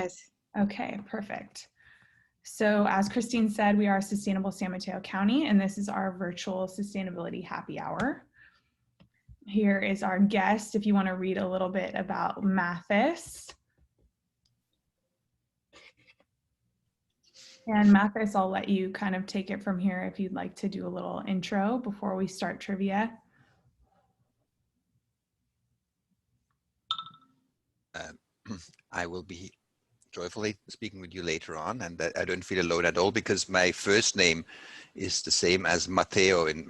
Yes. Okay, perfect. So as Christine said, we are Sustainable San Mateo County, and this is our virtual sustainability happy hour. Here is our guest, if you want to read a little bit about Mathis. And Mathis, I'll let you kind of take it from here if you'd like to do a little intro before we start trivia. I will be joyfully speaking with you later on, and I don't feel alone at all because my first name is the same as Mateo in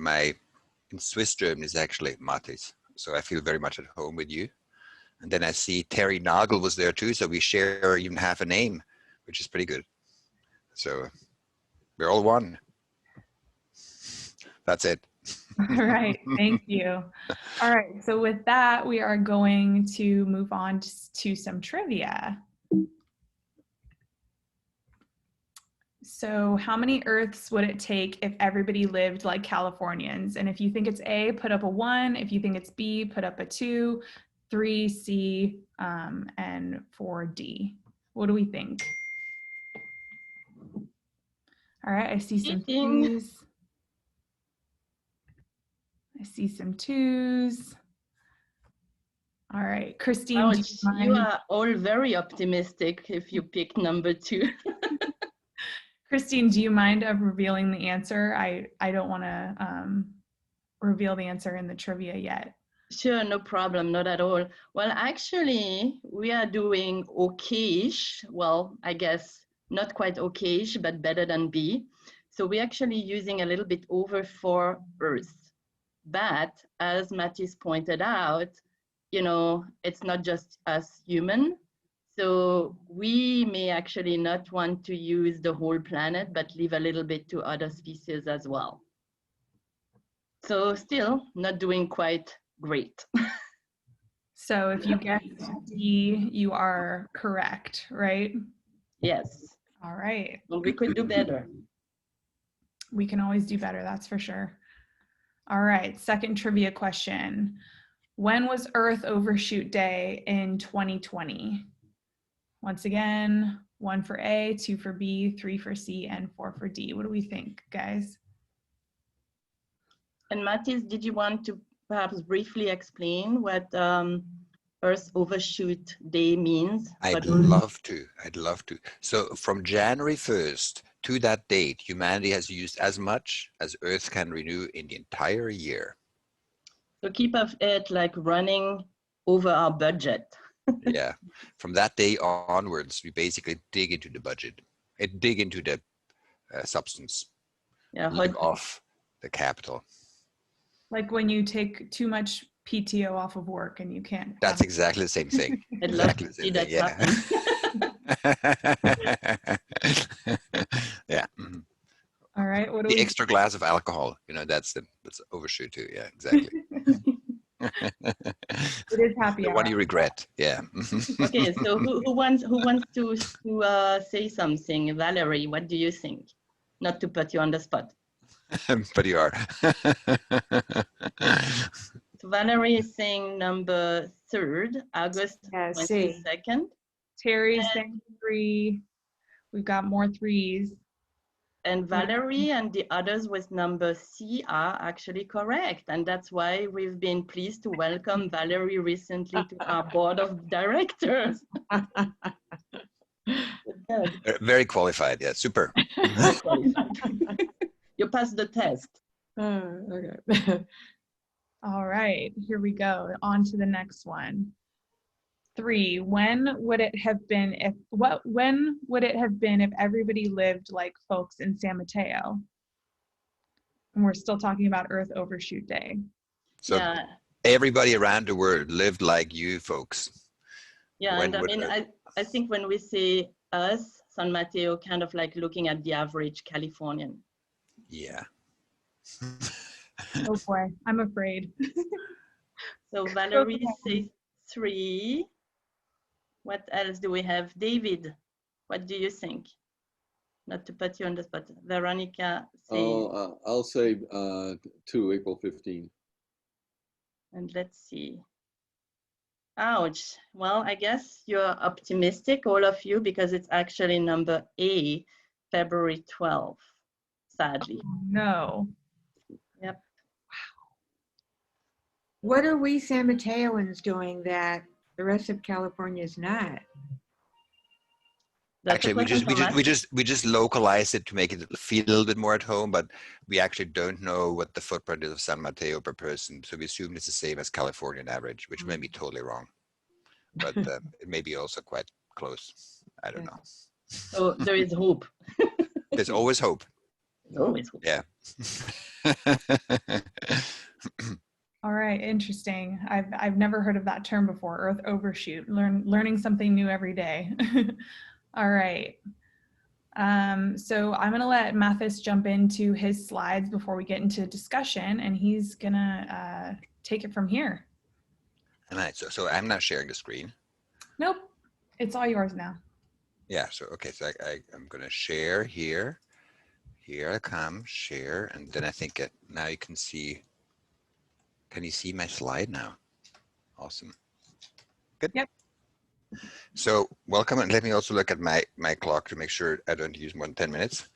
Swiss German is actually Mathis. So I feel very much at home with you. And then I see Terry Nagel was there too, so we share even half a name, which is pretty good. So we're all one. That's it. All right, thank you. All right, so with that, we are going to move on to some trivia. So how many Earths would it take if everybody lived like Californians? And if you think it's A, put up a 1. If you think it's B, put up a 2, 3, C, and 4, D. What do we think? All right, I see some 2s. I see some 2s. All right, Christine, Ouch, you are all very optimistic if you pick number 2. Christine, do you mind revealing the answer? I don't want to reveal the answer in the trivia yet. Sure, no problem, not at all. Well, actually, we are doing okay-ish. Well, I guess not quite okay-ish, but better than B. So we're actually using a little bit over 4 Earths. But as Matisse pointed out, you know, it's not just us human. So we may actually not want to use the whole planet, but leave a little bit to other species as well. So still not doing quite great. So if you guessed D, you are correct, right? Yes. All right. Well, we could do better. We can always do better, that's for sure. All right, second trivia question. When was Earth Overshoot Day in 2020? Once again, 1 for A, 2 for B, 3 for C, and 4 for D. What do we think, guys? And Matisse, did you want to perhaps briefly explain what Earth Overshoot Day means? I'd love to. So from January 1st to that date, humanity has used as much as Earth can renew in the entire year. So keep it like running over our budget. Yeah, from that day onwards, we basically dig into the budget, dig into the substance, live off the capital. Like when you take too much PTO off of work and you can't. That's exactly the same thing. I'd love to see that happen. Yeah. All right. What do the we extra glass of alcohol, you know, that's overshoot too. Yeah, exactly. It is happy hour. What do you regret? Yeah. Okay, so who wants to say something? Valerie, what do you think? Not to put you on the spot. But you are. So Valerie is saying number 3rd, August 22nd. Terry's saying 3. We've got more 3s. And Valerie and the others with number C are actually correct. And that's why we've been pleased to welcome Valerie recently to our board of directors. Very qualified. Yeah, super. You passed the test. Okay. All right, here we go. On to the next one. 3. When would it have been if everybody lived like folks in San Mateo? And we're still talking about Earth Overshoot Day. So yeah. Everybody around the world lived like you folks. Yeah, and I mean, I think when we say us, San Mateo, kind of like looking at the average Californian. Yeah. Oh boy, I'm afraid. So Valerie says 3. What else do we have? David, what do you think? Not to put you on the spot. Veronica says... I'll say 2, April 15. And let's see. Ouch. Well, I guess you're optimistic, all of you, because it's actually number A, February 12th, sadly. No. Yep. What are we San Mateoans doing that the rest of California is not? That's Actually, a question for Matthew. we just localize it to make it feel a little bit more at home, but we actually don't know what the footprint is of San Mateo per person. So we assume it's the same as Californian average, which may be totally wrong, but it may be also quite close. I don't know. So there is hope. There's always hope. Always hope. Yeah. All right, interesting. I've never heard of that term before, Earth overshoot. Learning something new every day. All right. So I'm gonna let Mathis jump into his slides before we get into discussion, and he's gonna take it from here. All right, so I'm not sharing the screen. Nope, it's all yours now. Yeah, so okay, so I'm gonna share here. Here I come, share, and then I think now you can see. Can you see my slide now? Awesome. Good. Yep. So welcome, and let me also look at my clock to make sure I don't use more than 10 minutes,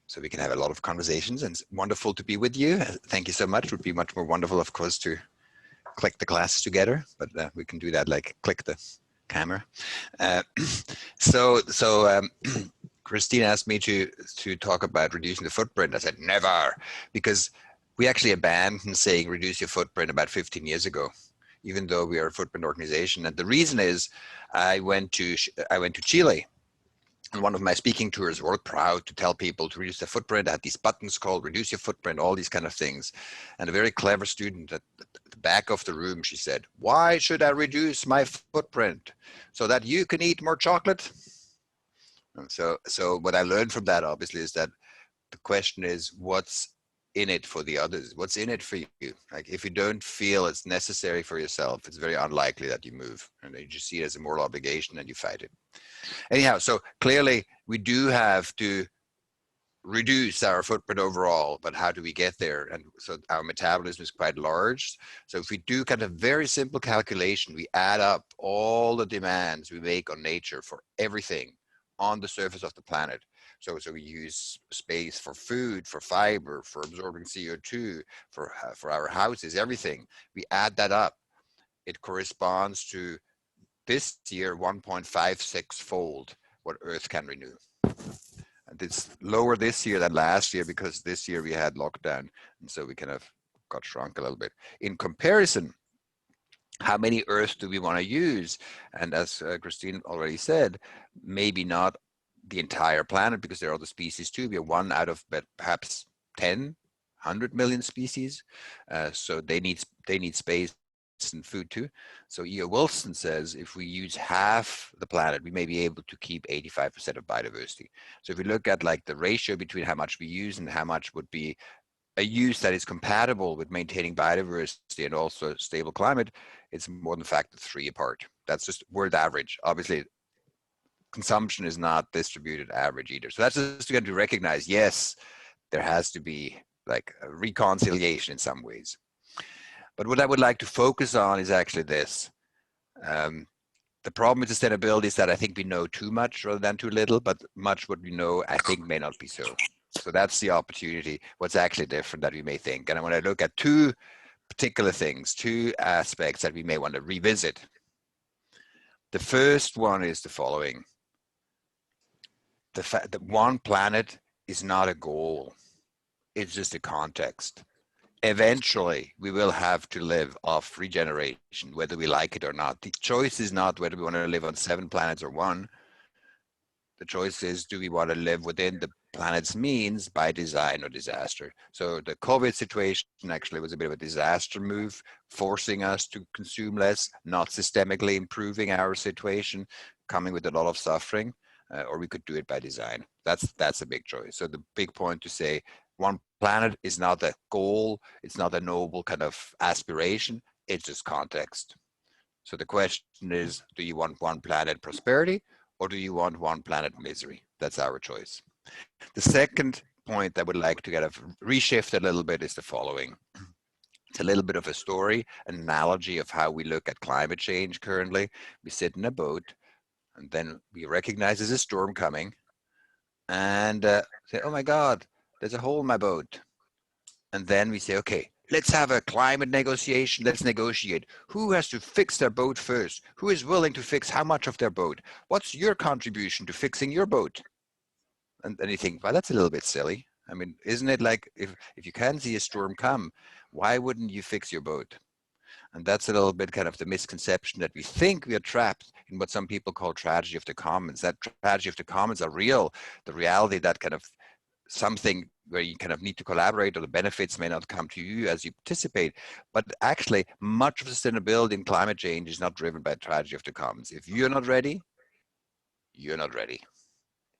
so we can have a lot of conversations. And it's wonderful to be with you. Thank you so much. It would be much more wonderful, of course, to click the classes together, but we can do that, like click the camera. Christine asked me to talk about reducing the footprint. I said never, because we actually abandoned saying reduce your footprint about 15 years ago, even though we are a footprint organization. And the reason is I went to Chile on one of my speaking tours, world proud to tell people to reduce their footprint. I had these buttons called reduce your footprint, all these kind of things. And a very clever student at the back of the room, she said, why should I reduce my footprint? So that you can eat more chocolate? And so what I learned from that, obviously, is that the question is, what's in it for the others? What's in it for you? Like, if you don't feel it's necessary for yourself, it's very unlikely that you move, and you just see it as a moral obligation and you fight it. Anyhow, so clearly we do have to reduce our footprint overall, but how do we get there? And so our metabolism is quite large. So if we do kind of very simple calculation, we add up all the demands we make on nature for everything on the surface of the planet. So we use space for food, for fiber, for absorbing CO2, for our houses, everything. We add that up. It corresponds to this year 1.56 fold what Earth can renew. And it's lower this year than last year because this year we had lockdown, and so we kind of got shrunk a little bit. In comparison, how many Earths do we want to use? And as Christine already said, maybe not the entire planet, because there are other species too. We are one out of perhaps 10, 100 million species. So they need space and food too. So E.O. Wilson says if we use half the planet, we may be able to keep 85% of biodiversity. So if we look at like the ratio between how much we use and how much would be a use that is compatible with maintaining biodiversity and also stable climate, it's more than a factor of 3 apart. That's just world average. Obviously, consumption is not distributed average either. So that's just going to recognize, yes, there has to be like a reconciliation in some ways. But what I would like to focus on is actually this. The problem with sustainability is that I think we know too much rather than too little, but much what we know, I think, may not be so. So that's the opportunity, what's actually different that we may think. And I want to look at 2 particular things, 2 aspects that we may want to revisit. The first one is the following. The fact that one planet is not a goal. It's just a context. Eventually, we will have to live off regeneration, whether we like it or not. The choice is not whether we want to live on 7 planets or 1. The choice is, do we want to live within the planet's means by design or disaster? So the COVID situation actually was a bit of a disaster move, forcing us to consume less, not systemically improving our situation, coming with a lot of suffering, or we could do it by design. That's a big choice. So the big point to say, one planet is not a goal, it's not a noble kind of aspiration, it's just context. So the question is, do you want one planet prosperity, or do you want one planet misery? That's our choice. The second point I would like to kind of reshift a little bit is the following. It's a little bit of a story, an analogy of how we look at climate change currently. We sit in a boat, and then we recognize there's a storm coming, and say, oh my God, there's a hole in my boat. And then we say, okay, let's have a climate negotiation. Let's negotiate. Who has to fix their boat first? Who is willing to fix how much of their boat? What's your contribution to fixing your boat? And you think, well, that's a little bit silly. I mean, isn't it like if you can see a storm come, why wouldn't you fix your boat? And that's a little bit kind of the misconception that we think we are trapped in what some people call tragedy of the commons. That tragedy of the commons are real. The reality that kind of something where you kind of need to collaborate or the benefits may not come to you as you participate. But actually, much of sustainability and climate change is not driven by tragedy of the commons. If you're not ready, you're not ready.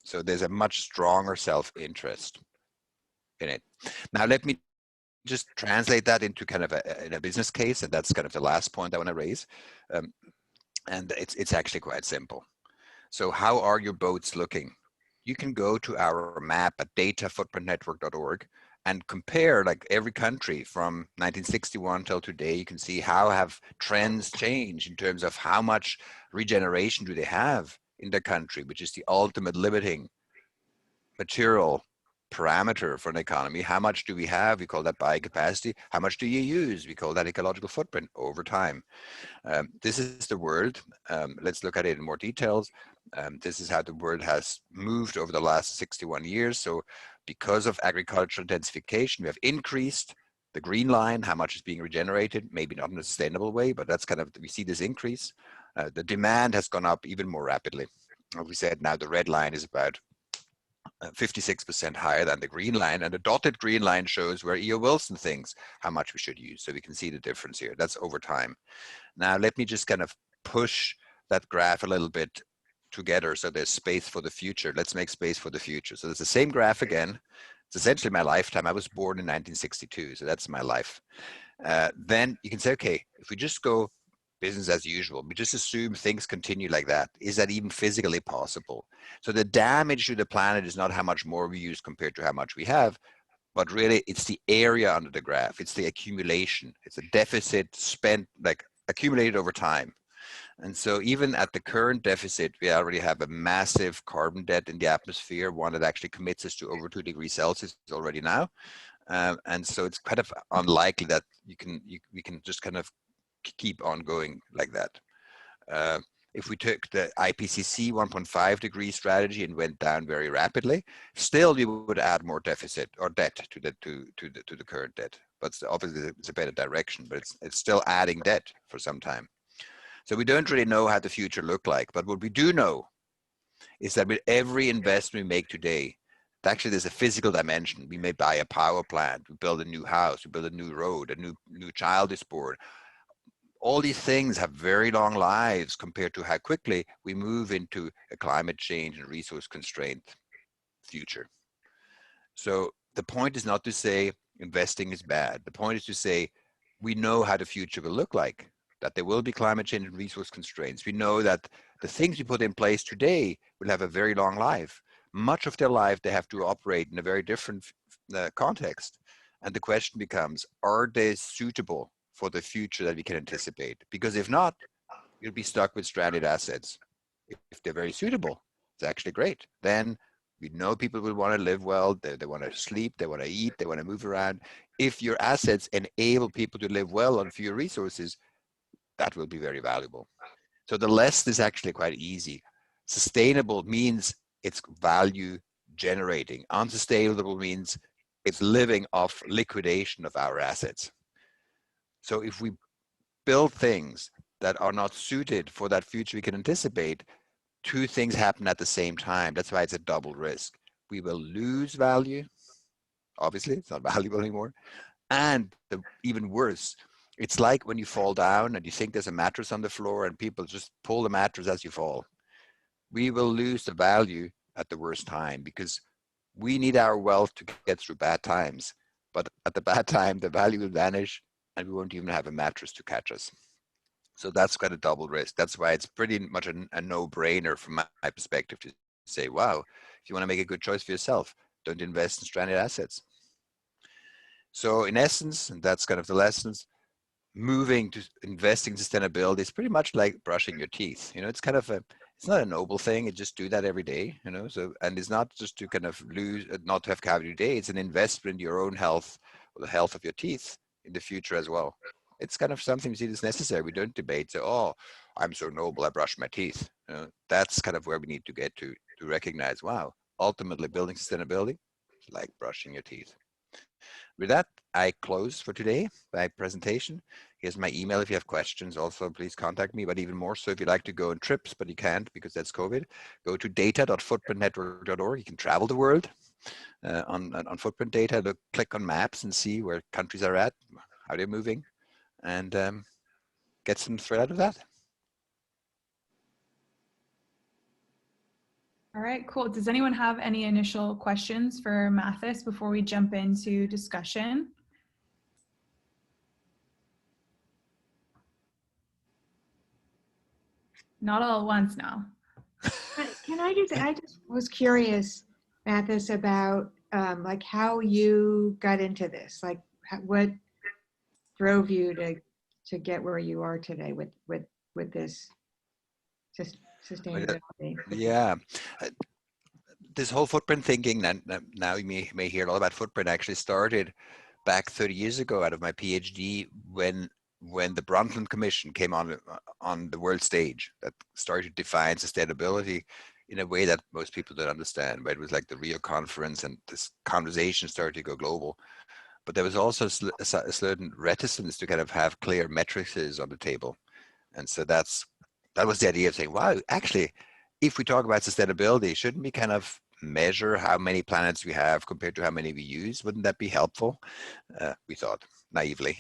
So there's a much stronger self-interest in it. Now, let me just translate that into kind of a business case, and that's kind of the last point I want to raise. And it's actually quite simple. So how are your boats looking? You can go to our map at datafootprintnetwork.org and compare like every country from 1961 till today. You can see how have trends changed in terms of how much regeneration do they have in the country, which is the ultimate limiting material parameter for an economy. How much do we have? We call that biocapacity. How much do you use? We call that ecological footprint over time. This is the world. Let's look at it in more details. This is how the world has moved over the last 61 years. So because of agricultural intensification, we have increased the green line, how much is being regenerated, maybe not in a sustainable way, but that's kind of, we see this increase. The demand has gone up even more rapidly. As we said, now the red line is about 56% higher than the green line, and the dotted green line shows where E.O. Wilson thinks how much we should use. So we can see the difference here. That's over time. Now, let me just kind of push that graph a little bit together so there's space for the future. Let's make space for the future. So it's the same graph again. It's essentially my lifetime. I was born in 1962, so that's my life. Then you can say, okay, if we just go business as usual, we just assume things continue like that. Is that even physically possible? So the damage to the planet is not how much more we use compared to how much we have, but really it's the area under the graph. It's the accumulation. It's a deficit spent, like accumulated over time. And so even at the current deficit, we already have a massive carbon debt in the atmosphere, one that actually commits us to over 2 degrees Celsius already now. And so it's kind of unlikely that we can just kind of keep on going like that. If we took the IPCC 1.5 degree strategy and went down very rapidly, still we would add more deficit or debt to the current debt. But obviously it's a better direction, but it's still adding debt for some time. So we don't really know how the future look like. But what we do know is that with every investment we make today, actually there's a physical dimension. We may buy a power plant, we build a new house, we build a new road, a new child is born. All these things have very long lives compared to how quickly we move into a climate change and resource constraint future. So the point is not to say investing is bad. The point is to say we know how the future will look like, that there will be climate change and resource constraints. We know that the things we put in place today will have a very long life. Much of their life, they have to operate in a very different context. And the question becomes, are they suitable for the future that we can anticipate? Because if not, you'll be stuck with stranded assets. If they're very suitable, it's actually great. Then we know people will want to live well, they want to sleep, they want to eat, they want to move around. If your assets enable people to live well on fewer resources, that will be very valuable. So the lesson is actually quite easy. Sustainable means it's value generating. Unsustainable means it's living off liquidation of our assets. So if we build things that are not suited for that future we can anticipate, two things happen at the same time. That's why it's a double risk. We will lose value. Obviously, it's not valuable anymore. And even worse, it's like when you fall down and you think there's a mattress on the floor and people just pull the mattress as you fall. We will lose the value at the worst time because we need our wealth to get through bad times. But at the bad time, the value will vanish and we won't even have a mattress to catch us. So that's quite a double risk. That's why it's pretty much a no-brainer from my perspective to say, wow, if you want to make a good choice for yourself, don't invest in stranded assets. So in essence, and that's kind of the lessons, moving to investing in sustainability is pretty much like brushing your teeth. You know, it's kind of a, it's not a noble thing. You just do that every day, you know. So, and it's not just to kind of lose, not to have cavity today. It's an investment in your own health or the health of your teeth in the future as well. It's kind of something we see that's necessary. We don't debate, say, oh, I'm so noble, I brush my teeth. You know, that's kind of where we need to get to recognize, wow, ultimately building sustainability is like brushing your teeth. With that, I close for today my presentation. Here's my email if you have questions. Also, please contact me, but even more so if you'd like to go on trips, but you can't because that's COVID, go to data.footprintnetwork.org. You can travel the world on footprint data, click on maps and see where countries are at, how they're moving, and get some thread out of that. All right, cool. Does anyone have any initial questions for Mathis before we jump into discussion? Not all at once now. Can I just was curious, Mathis, about like how you got into this, like what drove you to get where you are today with this sustainability. Yeah. This whole footprint thinking, and now you may hear a lot about footprint, actually started back 30 years ago out of my PhD when the Brundtland Commission came on the world stage that started to define sustainability in a way that most people don't understand. But it was like the Rio conference, and this conversation started to go global. But there was also a certain reticence to kind of have clear metrics on the table. And so that was the idea of saying, wow, actually, if we talk about sustainability, shouldn't we kind of measure how many planets we have compared to how many we use? Wouldn't that be helpful? We thought naively.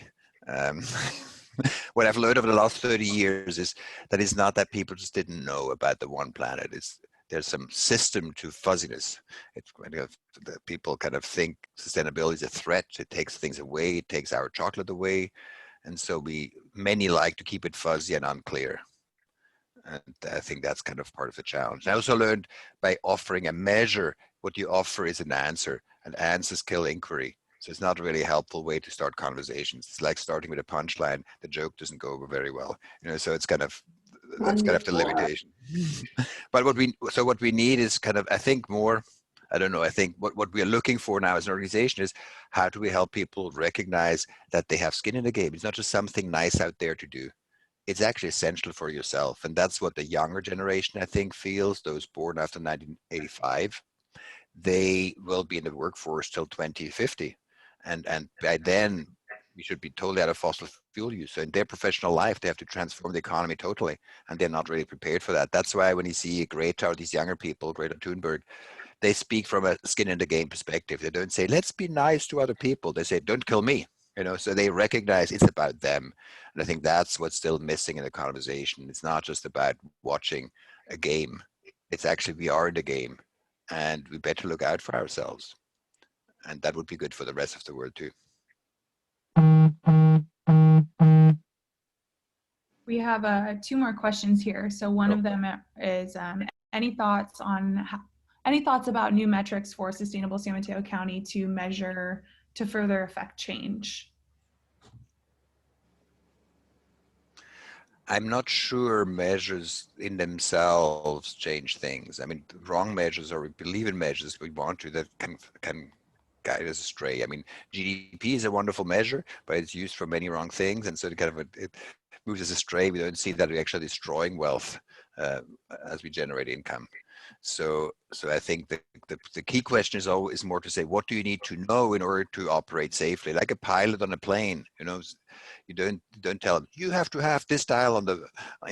What I've learned over the last 30 years is that it's not that people just didn't know about the one planet. There's some system to fuzziness. It's kind of that people kind of think sustainability is a threat. It takes things away. It takes our chocolate away. And so many like to keep it fuzzy and unclear. And I think that's kind of part of the challenge. I also learned by offering a measure, what you offer is an answer, and answers kill inquiry. So it's not really a helpful way to start conversations. It's like starting with a punchline. The joke doesn't go over very well, you know. So it's kind of that's kind of the limitation. But what we need is kind of, I think, more. I don't know. I think what we are looking for now as an organization is how do we help people recognize that they have skin in the game. It's not just something nice out there to do. It's actually essential for yourself. And that's what the younger generation, I think, feels, those born after 1985. They will be in the workforce till 2050. And by then, we should be totally out of fossil fuel use. So in their professional life, they have to transform the economy totally. And they're not really prepared for that. That's why when you see Greta or these younger people, Greta Thunberg, they speak from a skin in the game perspective. They don't say, let's be nice to other people. They say, don't kill me. You know, so they recognize it's about them. And I think that's what's still missing in the conversation. It's not just about watching a game. It's actually, we are in the game and we better look out for ourselves. And that would be good for the rest of the world too. We have 2 more questions here. So one of them is any thoughts about new metrics for sustainable San Mateo County to measure to further affect change? I'm not sure measures in themselves change things. I mean, wrong measures, or we believe in measures we want to, that can guide us astray. I mean, GDP is a wonderful measure, but it's used for many wrong things, and so it moves us astray. We don't see that we're actually destroying wealth as we generate income. So I think the key question is always more to say, what do you need to know in order to operate safely? Like a pilot on a plane, you know, you don't tell them, you have to have this dial in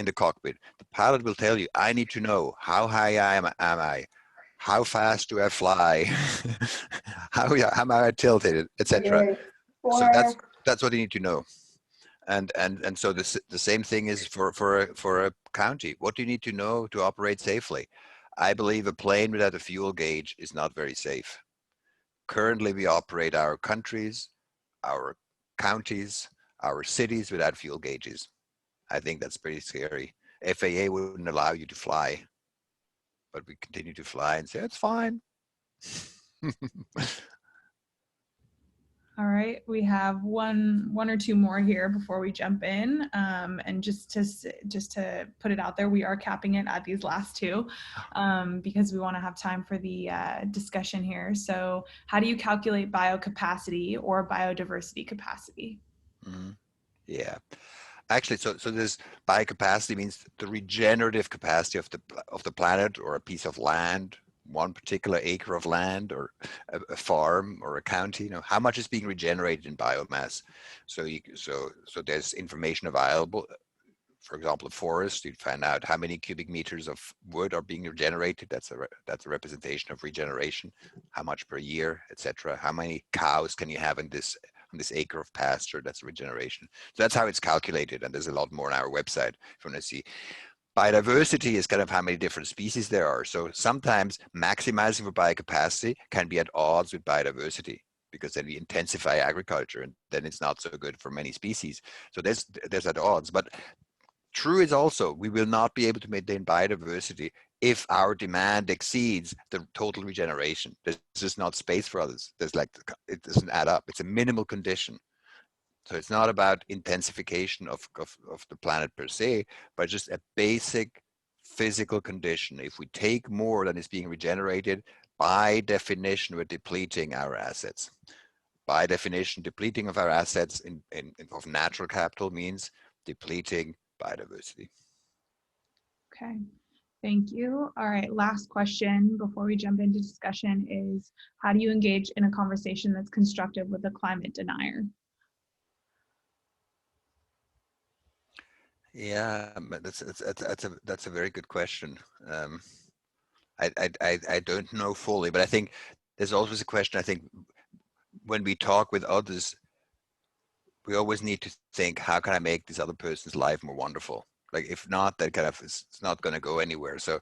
the cockpit. The pilot will tell you, I need to know how high am I? How fast do I fly? how am I tilted, etc. So that's what you need to know. And so the same thing is for a county. What do you need to know to operate safely? I believe a plane without a fuel gauge is not very safe. Currently, we operate our countries, our counties, our cities without fuel gauges. I think that's pretty scary. FAA wouldn't allow you to fly, but we continue to fly and say, it's fine. All right, we have one or two more here before we jump in, and just to put it out there, we are capping it at these last two because we want to have time for the discussion here. So, how do you calculate biocapacity or biodiversity capacity? Yeah, actually, so there's biocapacity means the regenerative capacity of the planet or a piece of land, one particular acre of land or a farm or a county. You know, how much is being regenerated in biomass. So there's information available. For example, a forest, you'd find out how many cubic meters of wood are being regenerated. That's a representation of regeneration. How much per year, etc. How many cows can you have in this acre of pasture? That's regeneration. So that's how it's calculated, and there's a lot more on our website if you want to see. Biodiversity is kind of how many different species there are. So sometimes maximizing for biocapacity can be at odds with biodiversity, because then we intensify agriculture and then it's not so good for many species. So there's at odds. But true is also, we will not be able to maintain biodiversity if our demand exceeds the total regeneration. There's just not space for others. It doesn't add up. It's a minimal condition. So it's not about intensification of the planet per se, but just a basic physical condition. If we take more than is being regenerated, by definition, we're depleting our assets. By definition, depleting of our assets of natural capital means depleting biodiversity. Okay, thank you. All right, last question before we jump into discussion is, how do you engage in a conversation that's constructive with a climate denier? Yeah, that's a very good question. I don't know fully, but I think there's always a question. I think when we talk with others, we always need to think, how can I make this other person's life more wonderful? Like, if not, that kind of it's not going to go anywhere. So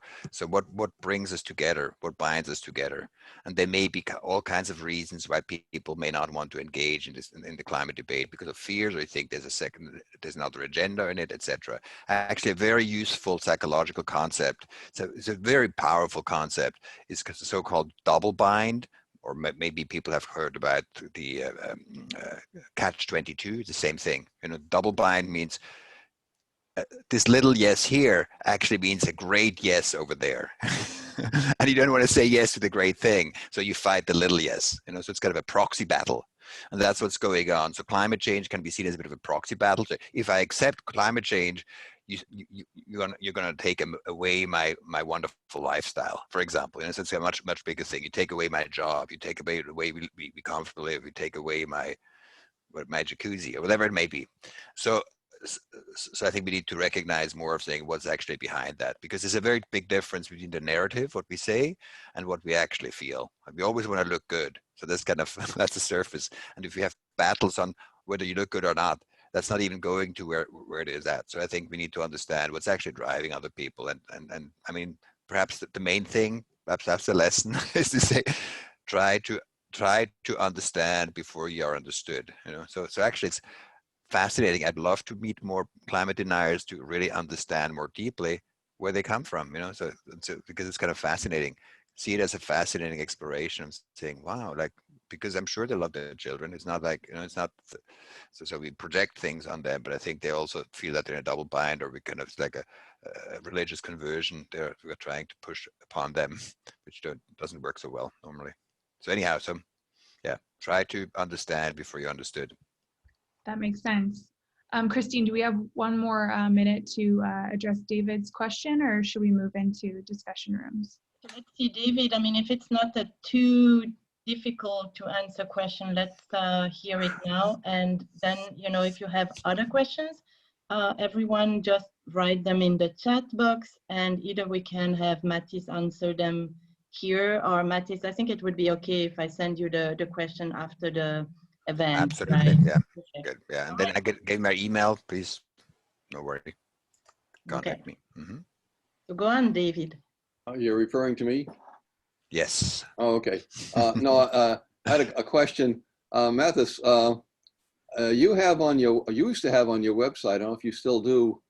what brings us together? What binds us together? And there may be all kinds of reasons why people may not want to engage in the climate debate, because of fears, or they think there's another agenda in it, etc. Actually, a very useful psychological concept. So it's a very powerful concept. It's the so-called double bind. Or maybe people have heard about the catch-22. It's the same thing. You know, double bind means this little yes here actually means a great yes over there. And you don't want to say yes to the great thing, so you fight the little yes. You know, so it's kind of a proxy battle, and that's what's going on. So climate change can be seen as a bit of a proxy battle. So if I accept climate change, you're going to take away my wonderful lifestyle, for example. You know, so it's a much bigger thing. You take away my job, you take away the way we comfortably live, you take away my jacuzzi or whatever it may be. So I think we need to recognize more of saying what's actually behind that, because there's a very big difference between the narrative, what we say, and what we actually feel. We always want to look good. So that's kind of, that's the surface. And if we have battles on whether you look good or not, that's not even going to where it is at. So I think we need to understand what's actually driving other people. And I mean, perhaps the main thing, perhaps that's the lesson, is to say, try to understand before you are understood. You know, so actually it's fascinating. I'd love to meet more climate deniers to really understand more deeply where they come from. You know, so because it's kind of fascinating. See it as a fascinating exploration of saying, wow, like, because I'm sure they love their children. It's not like, you know, it's not so we project things on them, but I think they also feel that they're in a double bind, or we kind of, it's like a religious conversion we're trying to push upon them, which doesn't work so well normally. So anyhow, so yeah, try to understand before you understood. That makes sense. Christine, do we have one more minute to address David's question, or should we move into discussion rooms? So let's see, David. I mean, if it's not too difficult to answer question, let's hear it now. And then, you know, if you have other questions, everyone just write them in the chat box, and either we can have Mattis answer them here, or Mattis, I think it would be okay if I send you the question after the event. Absolutely, right? yeah, Okay. good, yeah. And then I gave my email, please, no worry, contact me. So go on, David. You're referring to me? Yes. Oh, okay. No, I had a question. Mathis, you used to have on your website, I don't know if you still do,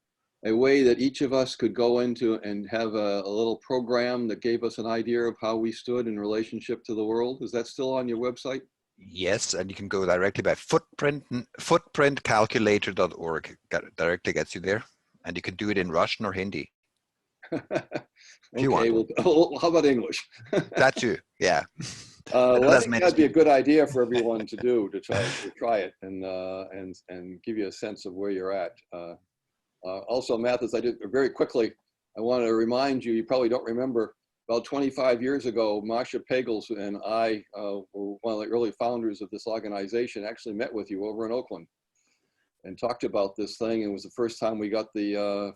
a way that each of us could go into and have a little program that gave us an idea of how we stood in relationship to the world. Is that still on your website? Yes, and you can go directly by footprintcalculator.org. Directly gets you there, and you can do it in Russian or Hindi. Okay, well, how about English? That too, yeah. Well, I think that'd be a good idea for everyone to do, to try it and give you a sense of where you're at. Also, Mathis, I did very quickly, I want to remind you, you probably don't remember, about 25 years ago, Masha Pagels and I were one of the early founders of this organization, actually met with you over in Oakland and talked about this thing. It was the first time we got the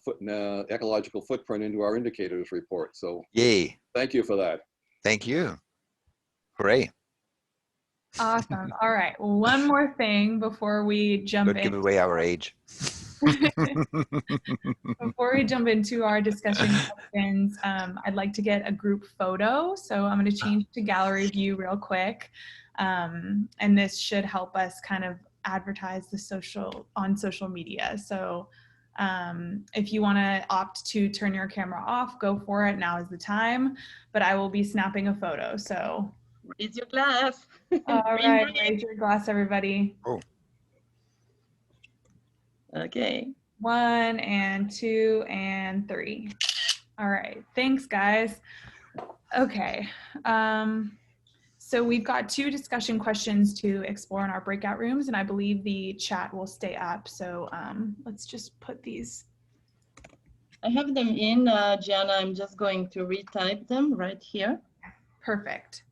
ecological footprint into our indicators report. So yay. Thank you for that. Thank you. Hooray. Awesome. All right. One more thing before we jump in. Don't give away our age. Before we jump into our discussion questions, I'd like to get a group photo. So I'm going to change to gallery view real quick. And this should help us kind of advertise the on social media. So if you want to opt to turn your camera off, go for it. Now is the time. But I will be snapping a photo. So raise your glass. all right, raise your glass, everybody. Oh. Okay. 1 and 2 and 3. All right, thanks guys. Okay, so we've got 2 discussion questions to explore in our breakout rooms, and I believe the chat will stay up. So let's just put these. I have them in, Gianna. I'm just going to retype them right here. Perfect.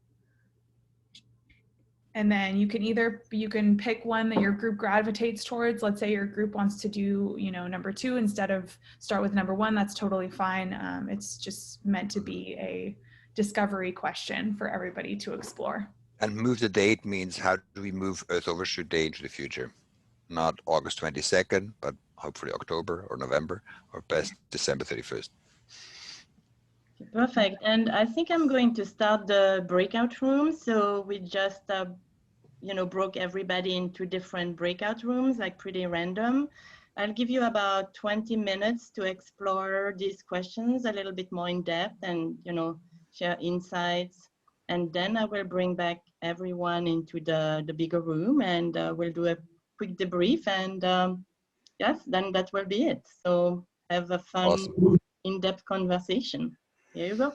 And then you can pick one that your group gravitates towards. Let's say your group wants to do, number 2 instead of start with number 1. That's totally fine. It's just meant to be a discovery question for everybody to explore. And move the date means how do we move Earth Overshoot Day into the future? Not August 22nd, but hopefully October or November, or best December 31st. Perfect. And I think I'm going to start the breakout rooms. So we just, broke everybody into different breakout rooms, like pretty random. I'll give you about 20 minutes to explore these questions a little bit more in depth and, share insights. And then I will bring back everyone into the bigger room, and we'll do a quick debrief. And yes, then that will be it. So have a fun, Awesome. in-depth conversation. Here you go.